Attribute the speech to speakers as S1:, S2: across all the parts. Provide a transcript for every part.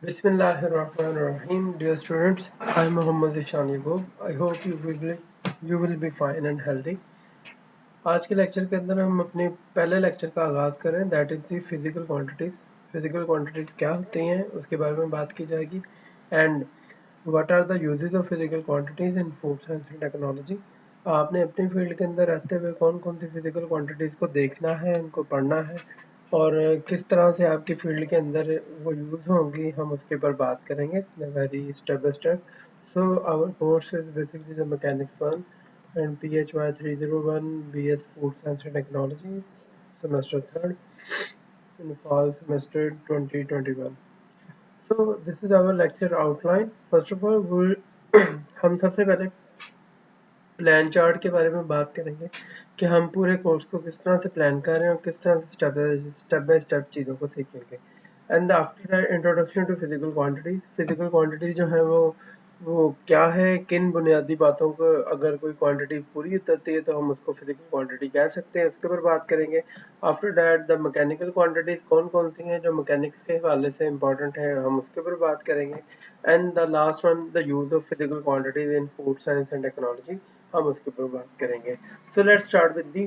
S1: Bismillahirrahmanirrahim. Dear students, I am Mohammad Zishan Yagub. I hope you will be fine and healthy. आज के lecture के अंदर हम अपने पहले लेक्चर का आगाज़ करें, that is the physical quantities. Physical quantities क्या होती हैं उसके बारे में बात की जाएगी and what are the uses of physical quantities in food science and technology. आपने अपनी फील्ड के अंदर रहते हुए कौन कौन सी फिजिकल क्वांटिटीज़ को देखना है, उनको पढ़ना है और किस तरह से आपकी फील्ड के अंदर वो यूज़ होंगी, हम उसके ऊपर बात करेंगे very step by step. So our course is basically the mechanics one and PHY 301 BS Food Science and Technology, semester third in fall semester 2021. So this is our lecture outline. First of all, हम सबसे पहले plan chart के बारे में बात करेंगे कि हम पूरे कोर्स को किस तरह से प्लान कर रहे हैं और किस तरह से स्टेप बाय स्टेप चीज़ों को सीखेंगे। And after that introduction to physical quantities. Physical quantities जो है वो क्या है, किन बुनियादी बातों को अगर कोई क्वांटिटी पूरी उतरती है तो हम उसको फिजिकल क्वांटिटी कह सकते हैं, उसके ऊपर बात करेंगे। After that the mechanical quantities कौन कौन सी हैं जो मैकेनिक्स के हवाले से इंपॉर्टेंट है, हम उसके ऊपर बात करेंगे। And the last one the use of physical quantities in food science and technology, हम उसके ऊपर बात करेंगे। So let's start with the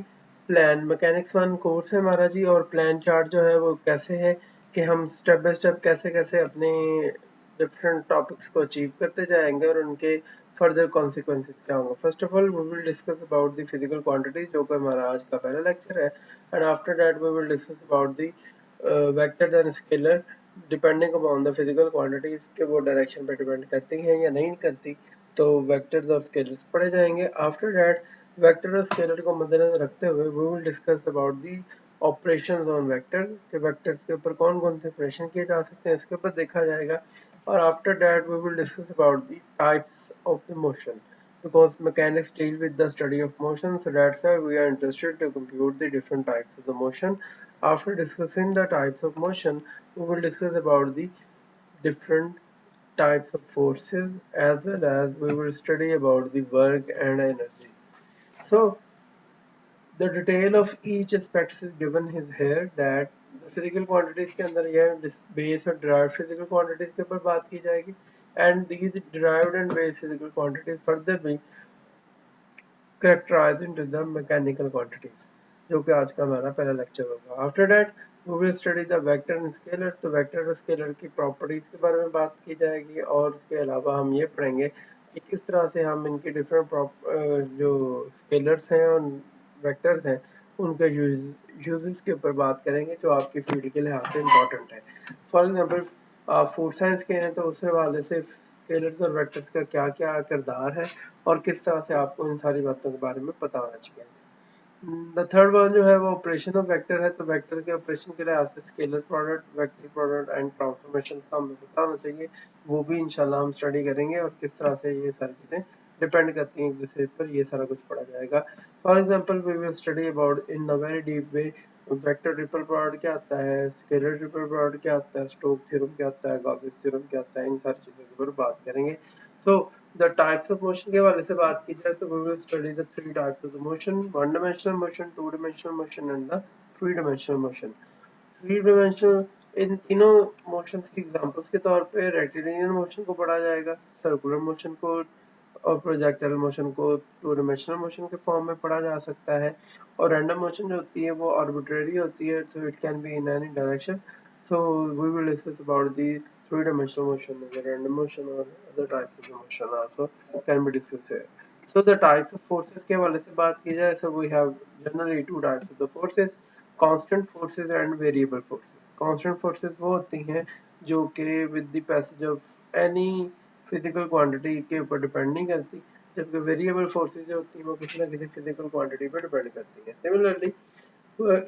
S1: plan. Mechanics one course है हमारा जी, और प्लान चार्ट जो है वो कैसे है कि हम स्टेप बाय स्टेप कैसे कैसे अपने डिफरेंट टॉपिक्स को अचीव करते जाएंगे और उनके फर्दर कॉन्सिक्वेंसेस क्या होंगे। First of all we will discuss about the physical quantities, जो कि हमारा आज का पहला लेक्चर है। And after that we will discuss about the vectors and scalar, depending upon the physical quantities के वो डायरेक्शन पे डिपेंड करती हैं या नहीं करती, तो वेक्टर्स और स्केलर्स पढ़े जाएंगे। आफ्टर दैट वेक्टर और स्केलर को मद्देनजर रखते हुए we will discuss about the operations on vector, के वेक्टर्स के ऊपर कौन कौन से ऑपरेशन किए जा सकते हैं इसके ऊपर देखा जाएगा। और after that we will discuss about the types of the motion, because mechanics deal with the study of motion, so that's why we are interested to compute the different types of the motion. After discussing the types of motion, we will discuss about the different types of forces, as well as we will study about the work and energy. So the detail of each aspect is given is here, that the physical quantities के अंदर यह base और derived physical quantities के ऊपर बात की जाएगी, and these derived and base physical quantities further be characterized into the mechanical quantities, जो कि आज का हमारा पहला लेक्चर होगा। After that we will study the vector and scalar, तो वेक्टर और स्केलर की प्रॉपर्टीज के बारे में बात की जाएगी, और उसके अलावा हम ये पढ़ेंगे कि किस तरह से हम इनकी डिफरेंट जो स्केलर्स हैं और वेक्टर्स हैं उनके यूजेस के ऊपर बात करेंगे, जो आपकी फील्ड के लिहाज से इम्पोर्टेंट है। फॉर एग्जांपल आप फूड साइंस के हैं तो उस हवाले से स्केलर्स और वेक्टर्स का क्या क्या किरदार है और किस तरह से आपको इन सारी बातों के बारे में पता होना चाहिए। द थर्ड वन जो है वो ऑपरेशन ऑफ वेक्टर है, तो वेक्टर के ऑपरेशन के लिहाज से scalar product, vector product and transformation का हमें पता होना चाहिए, वो भी इंशाल्लाह हम स्टडी करेंगे और किस तरह से ये सारी चीज़ें डिपेंड करती हैं एक दूसरे पर, ये सारा कुछ पढ़ा जाएगा। For example we will study about in a very deep way vector triple product क्या आता है, स्केलर ट्रिपल प्रोडक्ट क्या आता है, स्टोक थ्योरम क्या आता है, गॉसिस थ्योरम क्या आता है, इन सारी चीज़ों के ऊपर बात करेंगे। So the types of motion के हवाले से बात की जाए तो we will study the three types of the motion, one dimensional motion, two dimensional motion and the three dimensional motion. Three dimensional, इन तीनों मोशंस की एग्जांपल्स के तौर पे रेक्टिलिनियर मोशन को पढ़ा जाएगा, सर्कुलर मोशन को और प्रोजेक्टाइल मोशन को टू डायमेंशनल मोशन के फॉर्म में पढ़ा जा सकता है। और रैंडम मोशन जो होती है वो आर्बिट्रेरी होती है, so it can be in any direction. So we will discuss about the three-dimensional motion, the random motion or other types of motion also can be discussed here. So the types of forces के हवाले से बात की जाए, so we have generally two types of the forces, constant forces and variable forces. Constant forces वो होती हैं जो कि with the passage of any physical quantity के ऊपर डिपेंड नहीं करती, जबकि वेरिएबल फोर्सेज जो होती हैं वो किसी ना किसी फिजिकल क्वांटिटी पर डिपेंड करती हैं। सिमिलरली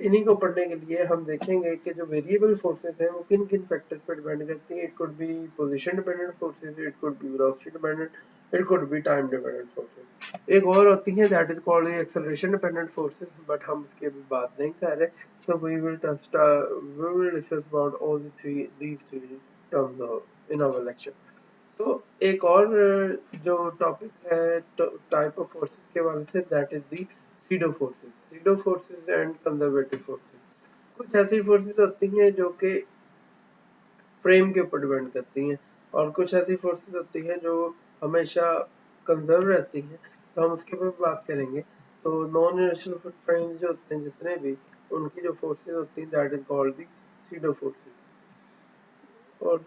S1: इन्हीं को पढ़ने के लिए हम देखेंगे कि जो वेरिएबल फोर्सेज हैं वो किन किन फैक्टर्स पर डिपेंड करती हैं। It could be position dependent forces, it could be velocity dependent, it could be time dependent forces. एक और होती है that is called acceleration dependent forces, but हम उसकी अभी बात नहीं कर रहे। So we will discuss about all these three terms in our lecture. तो एक और जो टॉपिक है टाइप ऑफ फोर्सेस के हवाले से, that is the pseudo forces and conservative forces. कुछ ऐसी फोर्सेस होती हैं जो कि फ्रेम के ऊपर डिपेंड करती हैं, और कुछ ऐसी फोर्सेस होती हैं जो हमेशा कंजर्व रहती हैं, तो हम उसके ऊपर बात करेंगे। तो नॉन इनर्शियल फ्रेम्स जो होते हैं जितने भी, उनकी जो फोर्सेस होती हैं that is called the pseudo forces. और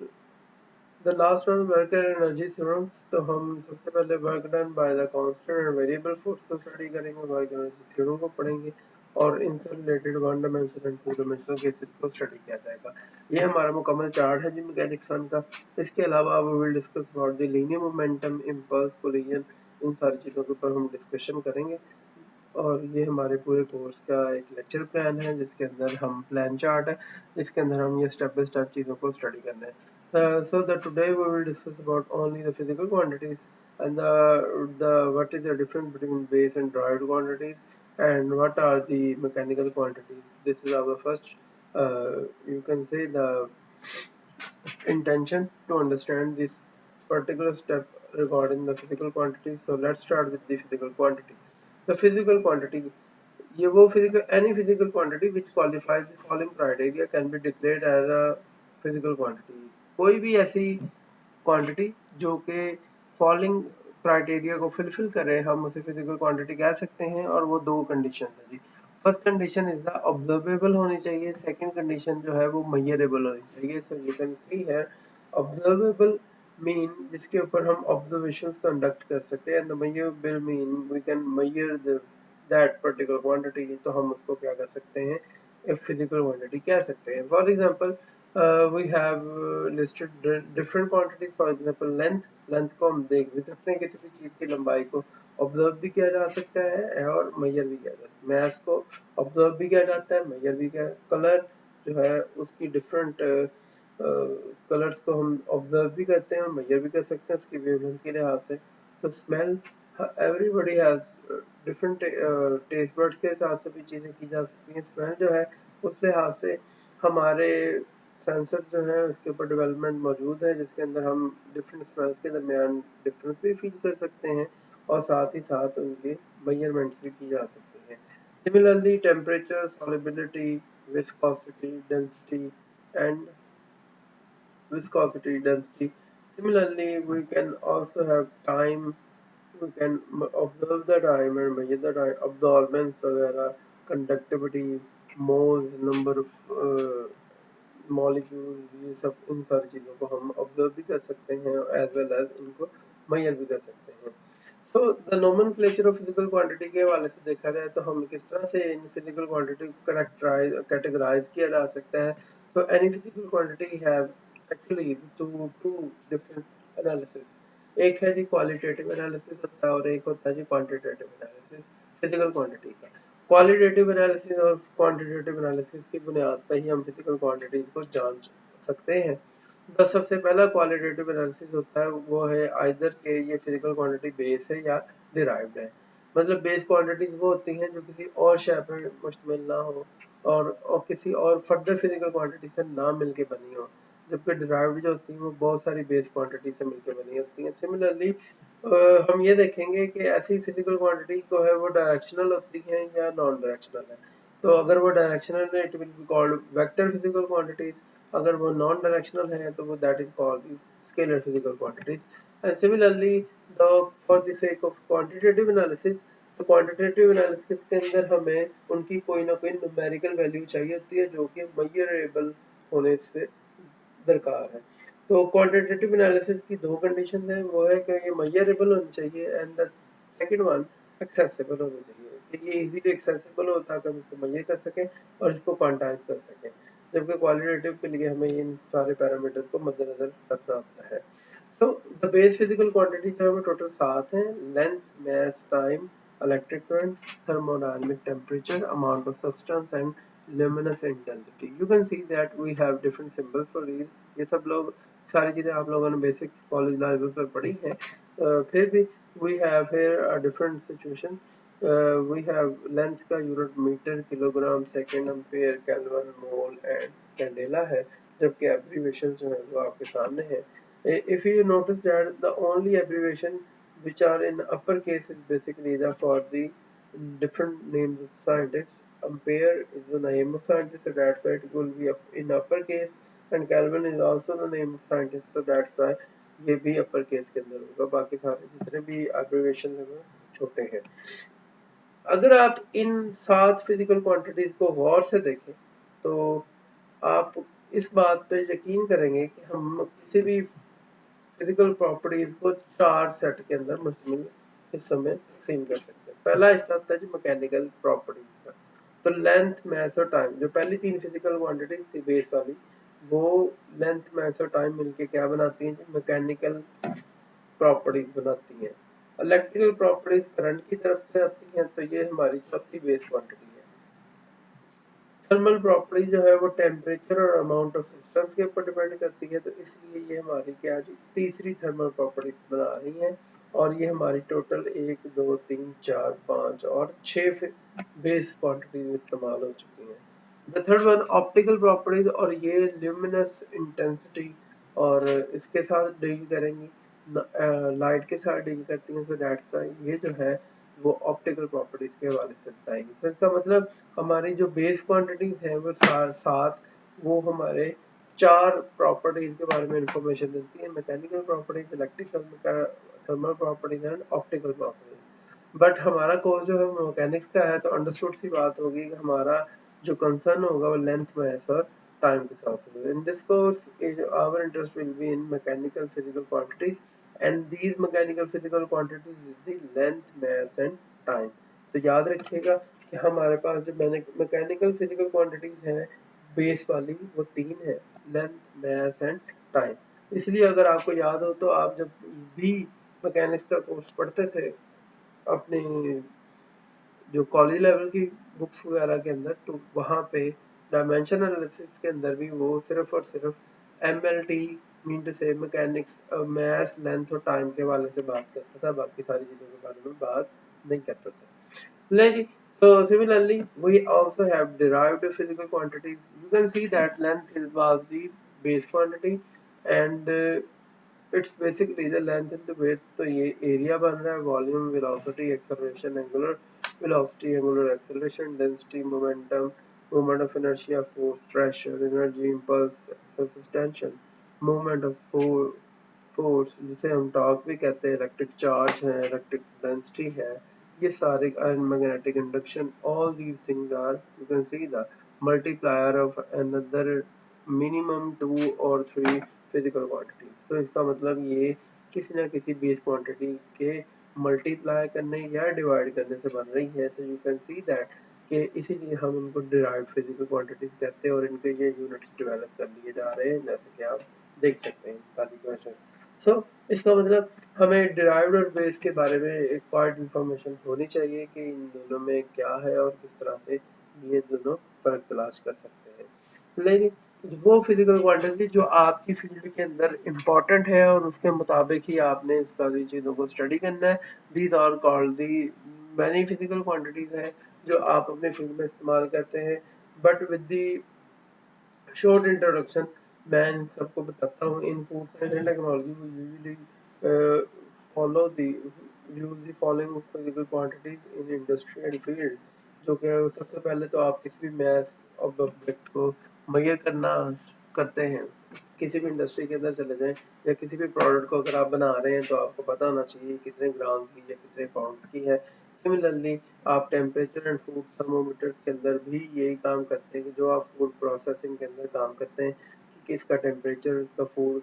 S1: the last one work and energy theorems, तो हम सबसे पहले work done by the constant and variable force को स्टडी करेंगे, वर्क एनर्जी थ्योरम को पढ़ेंगे, और इनसे related one dimensional and two dimensional cases को स्टडी किया जाएगा। ये हमारा मुकम्मल चार्ट है जी मैकेनिक्स वन का। इसके अलावा we will discuss about the linear momentum, impulse, collision, इन सारी चीज़ों के ऊपर हम डिस्कशन करेंगे। और ये हमारे पूरे कोर्स का एक लेक्चर प्लान है, जिसके अंदर हम प्लान चार्ट है, जिसके अंदर हम ये स्टेप बाय स्टेप चीज़ों को स्टडी करना है। So that today we will discuss about only the physical quantities, and the what is the difference between base and derived quantities, and what are the mechanical quantities. This is our first, you can say, the intention to understand this particular step regarding the physical quantity. So let's start with the physical quantity. The physical quantity, ये वो physical, any physical quantity which qualifies the following criteria can be declared as a physical quantity. कोई भी ऐसी quantity जो कि following criteria को fulfil करे, हम उसे फिजिकल क्वांटिटी कह सकते हैं। और वो दो कंडीशन है जी। First condition is the observable होनी चाहिए, सेकंड कंडीशन जो है वो मेजरेबल होनी चाहिए। सो यू कैन सी है ऑब्जर्वेबल मीन जिसके ऊपर हम ऑब्जर्वेशंस कंडक्ट कर सकते हैं, and the measurable mean we can measure the that particular quantity, तो हम उसको क्या कर सकते हैं, एक फिजिकल क्वांटिटी कह सकते हैं। For example we have listed different quantities. For example, length को हम देख भी सकते हैं, किसी भी चीज की लंबाई को ऑब्जर्व भी किया जा सकता है और मेजर भी किया जाता है। मैथ को ऑब्जर्व भी किया जाता है, मेजर भी किया। कलर जो है उसकी डिफरेंट कलर्स को हम ऑब्जर्व भी करते हैं और मेजर भी कर सकते हैं उसकी वेवलेंथ के लिहाज से। So smell, everybody has different taste birds के हिसाब से भी चीजें की जा सकती हैं। स्मेल जो है उस लिहाज से हमारे सेंसर जो है उसके ऊपर डेवलपमेंट मौजूद है, जिसके अंदर हम डिफरेंट स्मेल्स के दरमियान डिफरेंस भी फील कर सकते हैं और साथ ही साथ उनके मेजरमेंट्स भी की जा सकती हैं। Similarly temperature, solubility, viscosity, density and viscosity, density. Similarly, we can also have time. We can observe the time and measure the time, absorbance वगैरह, conductivity, moles, number of molecules, ये सब इन सारी चीज़ों को हम ऑब्जर्व भी कर सकते हैं एज वेल एज इनको मेजर भी कर सकते हैं। So the nomenclature of physical quantity के हवाले से देखा जाए तो हम किस तरह से इन फिजिकल क्वांटिटी को कैटेगराइज किया जा सकता है। So any physical quantity have actually two different analysis. एक है जी क्वालिटेटिव एनालिसिस होता है और एक होता है जी क्वांटिटेटिव एनालिसिस फिजिकल क्वांटिटी का। क्वालिटेटिव एनालिसिस और क्वांटिटेटिव एनालिसिस की बुनियाद पर ही हम फिजिकल क्वांटिटीज को जान सकते हैं। तो सबसे पहला क्वालिटेटिव एनालिसिस होता है वो है आइदर के ये फिजिकल क्वांटिटी बेस है या डिराइव्ड है। मतलब बेस क्वांटिटीज वो होती हैं जो किसी और शय पर मुश्तमिल ना हो और किसी और फर्दर फिजिकल क्वांटिटी से ना मिलके बनी हो, जबकि डिराइव्ड जो होती हैं वो बहुत सारी बेस क्वांटिटी से मिलके बनी होती हैं। सिमिलरली हम ये देखेंगे कि ऐसी फिजिकल क्वांटिटी जो है वो डायरेक्शनल होती है या नॉन डायरेक्शनल है। तो अगर वो डायरेक्शनल है it will be called vector physical quantities, अगर वो नॉन डायरेक्शनल है तो वो that is called scalar physical quantities. And similarly the for the sake of quantitative analysis, तो क्वांटिटेटिव एनालिसिस के अंदर हमें उनकी कोई ना कोई न्यूमेरिकल वैल्यू चाहिए होती है जो कि मेजरेबल होने से दरकार है। तो क्वांटिटेटिव एनालिसिस की दो कंडीशन है, वो है कि ये मेजरेबल होनी चाहिए and the second one accessible होनी चाहिए, कि ये इजीली एक्सेसिबल हो ताकि हम इसको मेजर कर सकें और इसको क्वांटाइज कर सकें। जबकि क्वालिटेटिव के लिए हमें इन सारे पैरामीटर्स को मद्देनजर रखना होता है। So the base physical quantity जो है वो टोटल 7 हैं: length, mass, time, electric current, thermodynamic temperature, amount of substance and luminous intensity. You can see that we have different symbols for these. ये सब लोग सारी चीजें आप लोगों ने बेसिक्स कॉलेज लेवल पर पढ़ी हैं। फिर भी we have here a different situation. We have length का unit metre, kilogram, second, ampere, kelvin, mole and candela है, जबकि एब्रीविएशन जो है वो आपके सामने है। If you notice that the only abbreviation which are in uppercase is basically the for the different names of scientists. Ampere is the name of scientist, so that's why it will be in uppercase, and kelvin is also the name of scientist, so that's why ये भी upper case के अंदर होगा, बाकी सारे जितने भी abbreviation है वो छोटे हैं। अगर आप इन 7 फिजिकल क्वांटिटीज को गौर से देखें तो आप इस बात पे यकीन करेंगे कि हम किसी भी फिजिकल प्रॉपर्टीज को 4 सेट के अंदर मुश्तमिल हिस्सों में तकसीम कर सकते हैं। पहला हिस्सा होता है जी मैकेनिकल प्रॉपर्टीज का, तो लेंथ, मास और टाइम। जो पहली 3 फिजिकल क्वांटिटीज थी बेस वाली, वो लेंथ, मास और टाइम मिलके क्या बनाती हैं जी, मैकेनिकल प्रॉपर्टीज बनाती हैं। इलेक्ट्रिकल प्रॉपर्टीज करंट की तरफ से आती हैं, तो ये हमारी चौथी बेस क्वांटिटी है। थर्मल प्रॉपर्टी जो है वो टेम्परेचर और अमाउंट ऑफ सब्सटेंस के ऊपर डिपेंड करती है, तो इसलिए ये हमारी क्या जी तीसरी थर्मल प्रॉपर्टी बना रही है, और ये हमारी टोटल 1 2 3 4 5 और 6 बेस क्वांटिटीज इस्तेमाल हो चुकी हैं। The third one optical properties, और ये ल्यूमिनस इंटेंसिटी और इसके साथ डील करेंगी, लाइट के साथ डील करती हैं, सो दैट्स ये जो है वो ऑप्टिकल प्रॉपर्टीज के हवाले से बताएंगे। तो इसका मतलब हमारी जो बेस क्वांटिटीज हैं वो सात वो हमारे 4 प्रॉपर्टीज के बारे में इंफॉर्मेशन देती है, mechanical properties, electrical, thermal properties and optical properties. But हमारा कोर्स जो है मैकेनिक्स का है, तो अंडरस्टूड सी बात होगी कि हमारा जो कंसर्न होगा वो लेंथ, मास और टाइम के साथ। In this course our interest will be in mechanical physical quantities and these mechanical physical quantities is the length, mass and time। तो याद रखिएगा कि हमारे पास जो मैकेनिकल फिजिकल क्वांटिटीज है बेस वाली वो 3 है, लेंथ, मास एंड टाइम। इसलिए अगर आपको याद हो तो आप जब भी मैकेनिक्स का कोर्स पढ़ते थे अपने जो कॉलेज लेवल की बुक्स वगैरह के अंदर, तो वहाँ पे डायमेंशन एनालिसिस के अंदर भी वो सिर्फ और सिर्फ MLT मीन टू से मैकेनिक्स, मास, लेंथ और टाइम के हवाले से बात करता था, बाकी सारी चीजों के बारे में बात नहीं करता था। ले जी, so similarly we also have derived physical quantities। You can see that length was the base quantity and it's basically the length and the width। तो ये एरिया बन रहा है, volume, velocity, acceleration, angular velocity, angular acceleration, density, momentum, moment of inertia, force, pressure, energy, impulse, surface tension, movement of force जिसे हम torque भी कहते हैं, इलेक्ट्रिक चार्ज है, इलेक्ट्रिक डेंसिटी है, ये सारे magnetic induction, all these things are, you can see the multiplier of another minimum 2 or 3 physical quantities। तो इसका मतलब ये किसी ना किसी बेस क्वांटिटी के मल्टीप्लाई करने या डिवाइड करने से बन रही है। So you can see that कि इसीलिए हम उनको डिराइव्ड फिजिकल क्वांटिटीज कहते हैं और इनके ये यूनिट्स डेवलप कर लिए जा रहे हैं, जैसे कि आप देख सकते हैं सारी क्वेश्चन। सो इसका मतलब हमें डिराइव्ड और बेस के बारे में एक क्वाइट इंफॉर्मेशन होनी चाहिए कि इन दोनों में क्या है और किस तरह से ये दोनों फर्क तलाश कर सकते हैं। लेकिन वो फिजिकल क्वांटिटी जो आपकी फील्ड के अंदर इम्पोर्टेंट है और उसके मुताबिक ही आपने इस सारी चीज़ों को स्टडी करना है। These are called the many physical quantities है जो आप अपने फील्ड में इस्तेमाल करते हैं। But with the short introduction मैं इन सबको बताता हूँ। In food science and technology we usually follow the use the following physical quantities in industry and field. जो कि सबसे पहले तो आप किसी भी मैथ ऑफ ऑब्जेक्ट को मेजर करना करते हैं, किसी भी इंडस्ट्री के अंदर चले जाएं या किसी भी प्रोडक्ट को अगर आप बना रहे हैं तो आपको पता होना चाहिए कितने ग्राम की या कितने पाउंड की है। सिमिलरली आप टेम्परेचर एंड फूड थर्मोमीटर्स के अंदर भी यही काम करते हैं कि जो आप फूड प्रोसेसिंग के अंदर काम करते हैं कि किसका टेम्परेचर, इसका फूड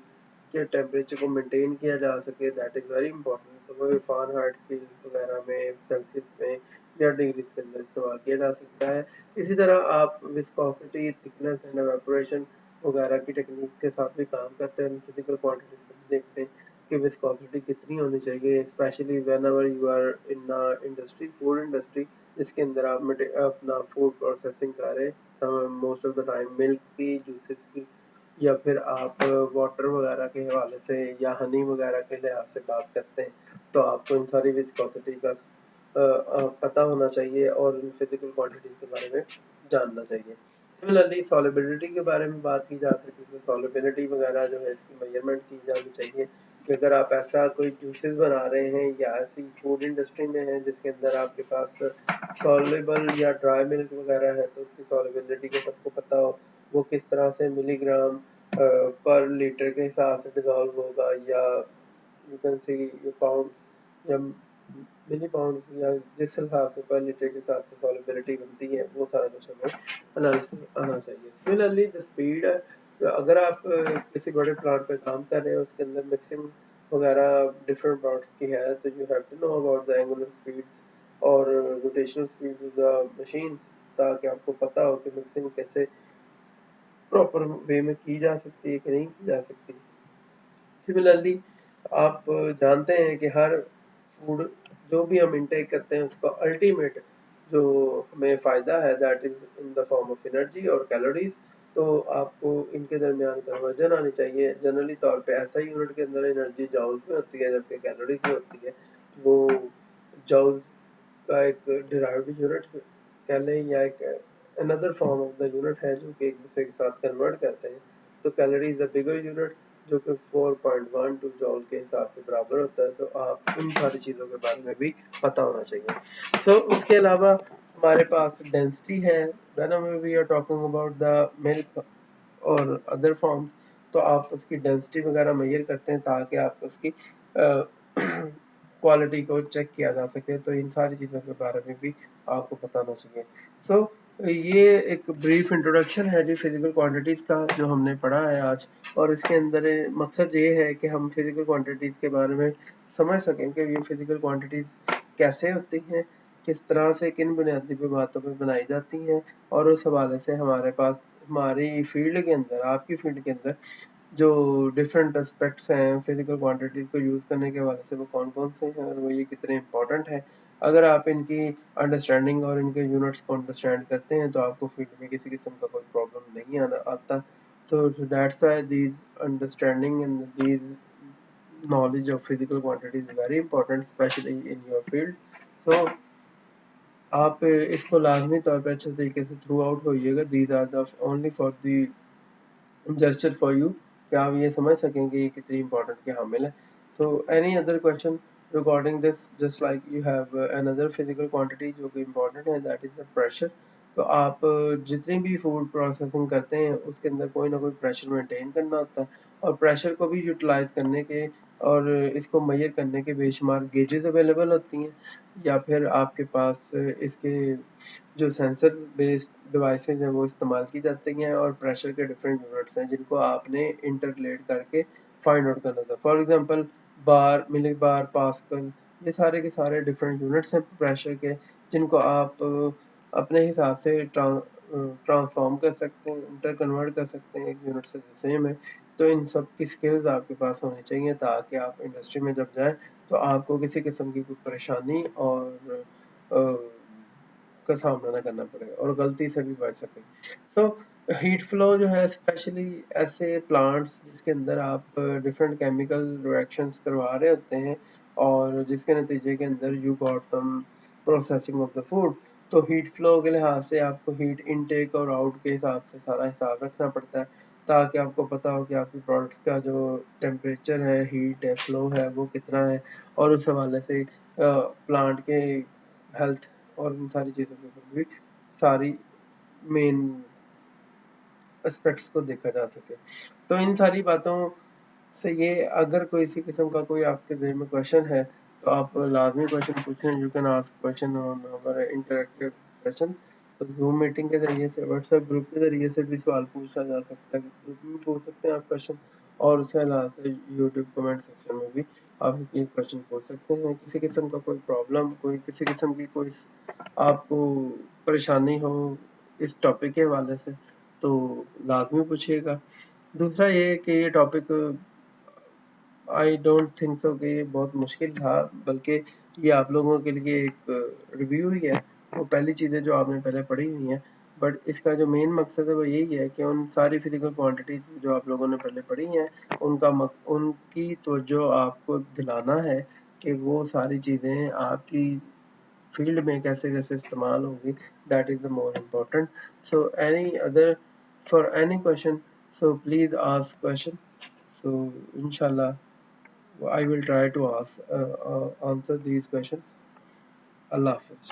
S1: के टेम्परेचर को मेंटेन किया जा सके, दैट इज़ वेरी इंपॉर्टेंट। तो वो फ़ारेनहाइट स्केल वगैरह में, सेल्सियस में या डिग्रीज के अंदर इस्तेमाल किया जा सकता है। इसी तरह आप विस्कोसिटी, थिकनेस एंड एवेपोरेशन वगैरह की टेक्निक के साथ भी काम करते हैं। फिजिकल क्वांटिटीज को भी देखते हैं कि विस्कोसिटी कितनी होनी चाहिए, specially whenever you are in industry, food industry, जिसके अंदर आप अपना फूड प्रोसेसिंग कर रहे हैं, most of the time milk की, जूसेस की, या फिर आप वाटर वगैरह के हवाले से या हनी वगैरह के लिहाज से बात करते हैं, तो आपको इन सारी विस्कोसिटी का पता होना चाहिए और इन फिजिकल क्वांटिटीज के बारे में जानना चाहिए। सिमिलरली सॉलिबिलिटी के बारे में बात की जा सकती है। सॉलिबिलिटी वगैरह जो है इसकी मेजरमेंट की जानी चाहिए कि अगर आप ऐसा कोई जूसेस बना रहे हैं या ऐसी फूड इंडस्ट्री में हैं जिसके अंदर आपके पास सॉल्युबल या ड्राई मिल्क वगैरह है, तो उसकी सॉलिबिलिटी को सबको पता हो वो किस तरह से मिलीग्राम पर लीटर के हिसाब से डिजॉल्व होगा, या यू कैन सी ये पाउंड्स या मिली पाउंड्स, या जिस हिसाब से पर लीटर के हिसाब से सॉल्युबिलिटी बनती है, वो सारा कुछ हमें एनालिसिस आना चाहिए। सिमिलरली द स्पीड, अगर आप किसी बड़े प्लांट पे काम कर रहे हैं, उसके अंदर मिक्सिंग वगैरह डिफरेंट प्लांट्स की है, तो you have to know about the angular speeds और rotational speed of the machines, ताकि आपको पता हो कि मिक्सिंग कैसे प्रॉपर वे में की जा सकती है कि नहीं की जा सकती। सिमिलरली आप जानते हैं कि हर फूड जो भी हम इनटेक करते हैं, उसका अल्टीमेट जो हमें फ़ायदा है, that is in the form of energy और कैलोरीज। तो आपको इनके दरमियान कन्वर्जन आनी चाहिए। जनरली तौर पे ऐसा यूनिट के अंदर एनर्जी जॉल्स में होती है, जबकि कैलोरीज में होती है। वो जॉल्स का एक डिराइव्ड यूनिट कह लें, या एक another form of the unit है, जो कि एक दूसरे के साथ कन्वर्ट करते हैं। तो calorie is a bigger unit, जो कि 4.12 जॉल के हिसाब से बराबर होता है। तो आप इन सारी चीज़ों के बारे में भी पता होना चाहिए। उसके अलावा हमारे पास डेंसिटी है। Whenever we are talking about the milk और अदर फॉर्म्स, तो आप उसकी डेंसिटी वगैरह मेजर करते हैं, ताकि आप उसकी क्वालिटी को चेक किया जा सके। तो इन सारी चीज़ों के बारे में भी आपको पता होना चाहिए। ये एक ब्रीफ इंट्रोडक्शन है जी फिजिकल क्वांटिटीज़ का, जो हमने पढ़ा है आज। और इसके अंदर मकसद ये है कि हम फिजिकल क्वांटिटीज़ के बारे में समझ सकें कि ये फिजिकल क्वांटिटीज़ कैसे होती हैं, किस तरह से, किन बुनियादी बातों पर बनाई जाती हैं, और उस हवाले से हमारे पास हमारी फील्ड के अंदर, आपकी फील्ड के अंदर जो डिफरेंट एस्पेक्ट्स हैं फिजिकल क्वांटिटीज को यूज़ करने के हवाले से, वो कौन कौन से हैं और वो ये कितने इंपॉर्टेंट है। अगर आप इनकी अंडरस्टैंडिंग और इनके यूनिट्स को अंडरस्टैंड करते हैं, तो आपको फील्ड में किसी किस्म का कोई प्रॉब्लम नहीं आता। तो that's why these understanding and these knowledge of physical quantity is very important, especially in your field. So आप इसको लाजमी तौर पे अच्छे तरीके से थ्रू आउट होइएगा। These are the only for the suggested for you, कि आप ये समझ सकें कि ये कितनी इंपॉर्टेंट के हामिल है। So any other question regarding this, just like you have another physical quantity जो कि इंपॉर्टेंट है, दैट इज द प्रेशर। तो आप जितनी भी फूड प्रोसेसिंग करते हैं, उसके अंदर कोई ना कोई प्रेशर मेंटेन करना होता है, और प्रेशर को भी यूटिलाइज करने के और इसको मेजर करने के बेशुमार गेजेस अवेलेबल होती हैं, या फिर आपके पास इसके जो सेंसर बेस्ड डिवाइसेज हैं वो इस्तेमाल की जाती हैं, और प्रेशर के डिफरेंट यूनिट्स हैं जिनको आपने इंटरलेट करके फाइंड आउट करना था। For example bar, milli bar, pascal, ये सारे के सारे डिफरेंट यूनिट्स हैं प्रेशर के, जिनको आप अपने हिसाब से ट्रांसफॉर्म कर सकते हैं, इंटर कन्वर्ट कर सकते हैं एक यूनिट से दूसरे में। तो इन सब की स्किल्स आपके पास होनी चाहिए, ताकि आप इंडस्ट्री में जब जाएं तो आपको किसी किस्म की कोई परेशानी और का सामना ना करना पड़े, और गलती से भी बच सके। तो हीट फ्लो जो है, स्पेशली ऐसे प्लांट्स जिसके अंदर आप डिफरेंट केमिकल रिएक्शंस करवा रहे होते हैं, और जिसके नतीजे के अंदर you got some processing of the food, तो हीट फ्लो के लिहाज से आपको हीट इनटेक और आउट के हिसाब से सारा हिसाब रखना पड़ता है, ताकि आपको पता हो कि आपकी प्रोडक्ट्स का जो टेम्परेचर है, हीट है, फ्लो है, वो कितना है, और उस हवाले से प्लांट के हेल्थ और इन सारी चीज़ों के ऊपर भी सारी मेन एस्पेक्ट्स को देखा जा सके। तो इन सारी बातों से ये, अगर कोई इसी किस्म का कोई आपके ज़हन में क्वेश्चन है, तो आप लाजमी क्वेश्चन पूछें। You can ask question on हमारे इंटरेक्टिव सेशन। तो जूम मीटिंग के ज़रिए से, व्हाट्सएप ग्रुप के ज़रिए से भी सवाल पूछा जा सकता है, ग्रुप में पूछ सकते हैं आप क्वेश्चन, और उसके अलावा से यूट्यूब कमेंट सेक्शन में भी आप ये क्वेश्चन पूछ सकते हैं। किसी किस्म का कोई प्रॉब्लम, कोई किसी किस्म की कोई आपको परेशानी हो इस टॉपिक के हवाले से, तो लाजमी पूछिएगा। दूसरा ये है कि ये topic I don't think so कि ये बहुत मुश्किल था, बल्कि ये आप लोगों के लिए एक रिव्यू ही है, वो पहली चीज़ें जो आपने पहले पढ़ी हुई हैं। बट इसका जो मेन मकसद है वो यही है कि उन सारी फिजिकल क्वांटिटीज जो आप लोगों ने पहले पढ़ी हैं, उनकी तवज्जो आपको दिलाना है कि वो सारी चीज़ें आपकी फील्ड में कैसे कैसे इस्तेमाल होंगी। That is the more important. So any other, for any question, so please ask question. So inshallah, I will try to answer these questions. Allah Hafiz.